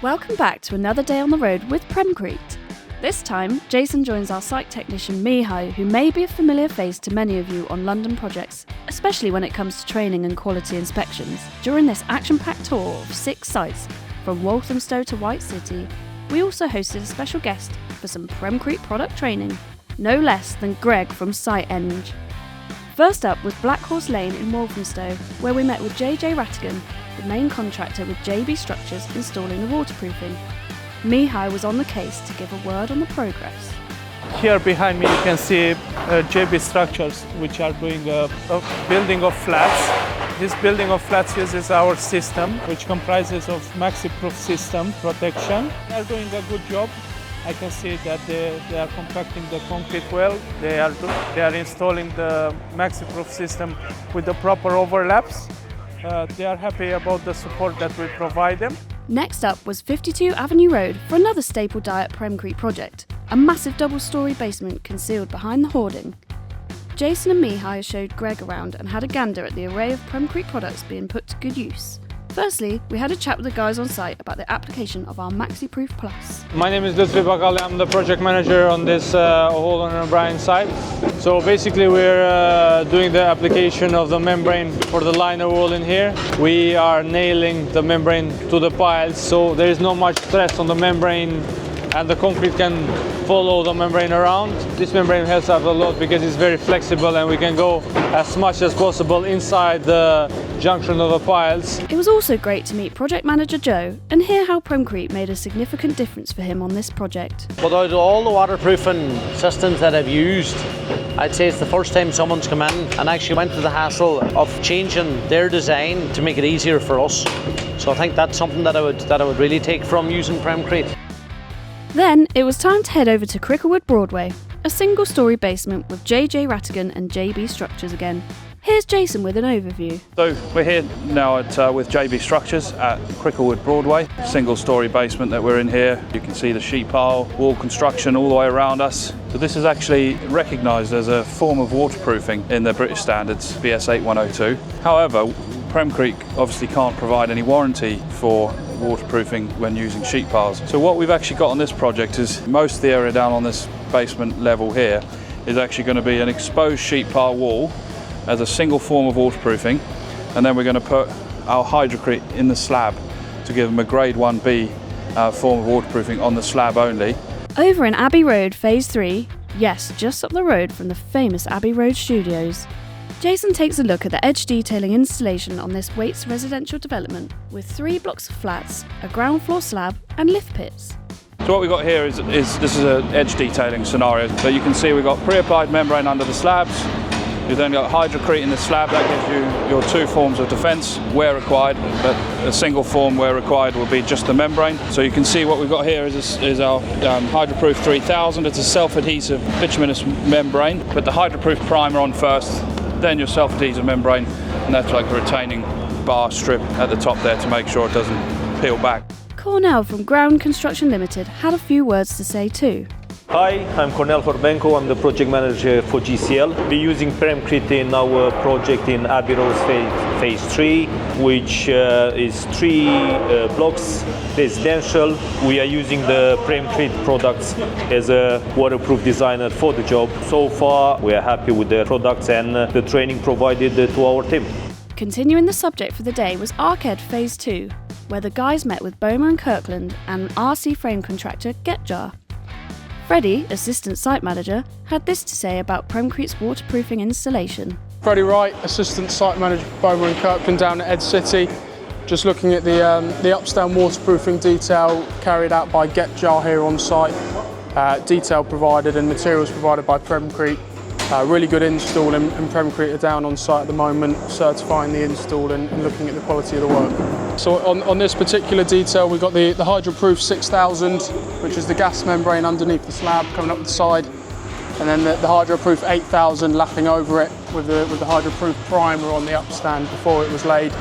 Welcome back to another day on the road with Premcrete. This time, Jason joins our site technician Mihail, who may be a familiar face to many of you on London projects, especially when it comes to training and quality inspections. During this action-packed tour of 6 sites, from Walthamstow to White City, we also hosted a special guest for some Premcrete product training, no less than Greg from Site Eng. First up was Blackhorse Lane in Walthamstow, where we met with JJ Rhatigan, the main contractor with JB Structures installing the waterproofing. Mihail was on the case to give a word on the progress. Here behind me you can see JB Structures, which are doing a building of flats. This building of flats uses our system, which comprises of Maxiprufe system protection. They are doing a good job. I can see that they are compacting the concrete well. They are installing the Maxiprufe system with the proper overlaps. They are happy about the support that we provide them. Next up was 52 Avenue Road for another staple diet Premcrete project, a massive double-storey basement concealed behind the hoarding. Jason and Mihail showed Greg around and had a gander at the array of Premcrete products being put to good use. Firstly, we had a chat with the guys on site about the application of our Maxiprufe Plus. My name is Lutfi. I'm the project manager on this Holland and O'Brien site. So basically we're doing the application of the membrane for the liner wall in here. We are nailing the membrane to the piles, so there is not much stress on the membrane and the concrete can follow the membrane around. This membrane helps out a lot because it's very flexible and we can go as much as possible inside the junction of the piles. It was also great to meet project manager Joe and hear how Premcrete made a significant difference for him on this project. Without all the waterproofing systems that I've used, I'd say it's the first time someone's come in and actually went to the hassle of changing their design to make it easier for us. So I think that's something that I would really take from using Premcrete. Then it was time to head over to Cricklewood Broadway, a single-storey basement with JJ Rhatigan and JB Structures again. Here's Jason with an overview. So we're here now with JB Structures at Cricklewood Broadway, single-storey basement that we're in here. You can see the sheet pile, wall construction all the way around us. So this is actually recognised as a form of waterproofing in the British standards, BS 8102. However, Premcrete obviously can't provide any warranty for waterproofing when using sheet piles. So what we've actually got on this project is most of the area down on this basement level here is actually going to be an exposed sheet pile wall as a single form of waterproofing, and then we're going to put our Hydrocrete in the slab to give them a grade 1B form of waterproofing on the slab only. Over in Abbey Road Phase 3, yes, just up the road from the famous Abbey Road studios, Jason takes a look at the edge detailing installation on this Wates Residential development with 3 blocks of flats, a ground floor slab and lift pits. So what we've got here is this is an edge detailing scenario. So you can see we've got pre-applied membrane under the slabs. You've then got Hydrocrete in the slab. That gives you your 2 forms of defence where required, but a single form where required will be just the membrane. So you can see what we've got here is our Hydroproof 3000. It's a self-adhesive bituminous membrane. Put the Hydroproof primer on first, then your self-adhesive membrane, and that's like a retaining bar strip at the top there to make sure it doesn't peel back. Cornel from Ground Construction Ltd had a few words to say too. Hi, I'm Cornel Benko. I'm the project manager for GCL. We're using Premcrete in our project in Abbey Road Phase 3, which is 3 blocks residential. We are using the Premcrete products as a waterproof designer for the job. So far, we are happy with the products and the training provided to our team. Continuing the subject for the day was Arad Phase 2, where the guys met with Bowman & Kirkland and RC frame contractor Getjar. Freddie, assistant site manager, had this to say about Premcrete's waterproofing installation. Freddie Wright, assistant site manager for Bowman & Kirkland down at Ed City. Just looking at the upstairs waterproofing detail carried out by Getjar here on site. Detail provided and materials provided by Premcrete. Really good install, and Premcrete are down on site at the moment certifying the install and looking at the quality of the work. So on this particular detail we've got the Hydroproof 6000, which is the gas membrane underneath the slab coming up the side, and then the Hydroproof 8000 lapping over it with the Hydroproof primer on the upstand before it was laid.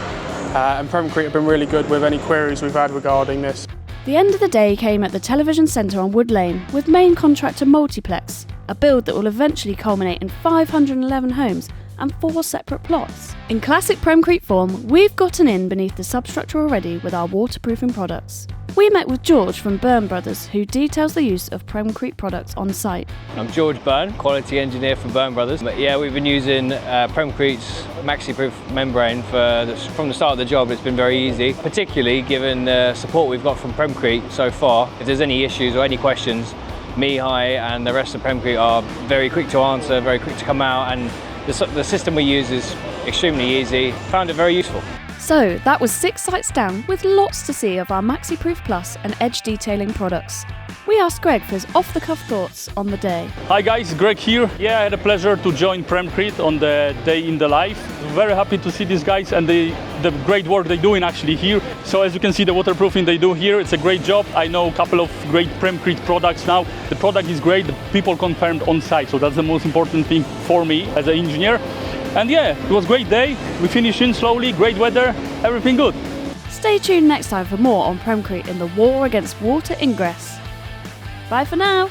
And Premcrete have been really good with any queries we've had regarding this. The end of the day came at the television centre on Wood Lane with main contractor Multiplex, a build that will eventually culminate in 511 homes and 4 separate plots. In classic Premcrete form, we've gotten in beneath the substructure already with our waterproofing products. We met with George from Byrne Brothers, who details the use of Premcrete products on site. I'm George Byrne, quality engineer for Byrne Brothers. But yeah, we've been using Premcrete's Maxiprufe membrane from the start of the job. It's been very easy, particularly given the support we've got from Premcrete so far. If there's any issues or any questions, Mihail and the rest of Premcrete are very quick to answer, very quick to come out, and the system we use is extremely easy. Found it very useful. So that was 6 sites down with lots to see of our Maxiprufe Plus and edge detailing products. We asked Greg for his off-the-cuff thoughts on the day. Hi guys, Greg here. Yeah, I had a pleasure to join Premcrete on the day in the life. Very happy to see these guys and the great work they're doing actually here. So as you can see, the waterproofing they do here, it's a great job. I know a couple of great Premcrete products now. The product is great, the people confirmed on site, so that's the most important thing for me as an engineer. And yeah, it was a great day. We finished in slowly, great weather, everything good. Stay tuned next time for more on Premcrete in the war against water ingress. Bye for now.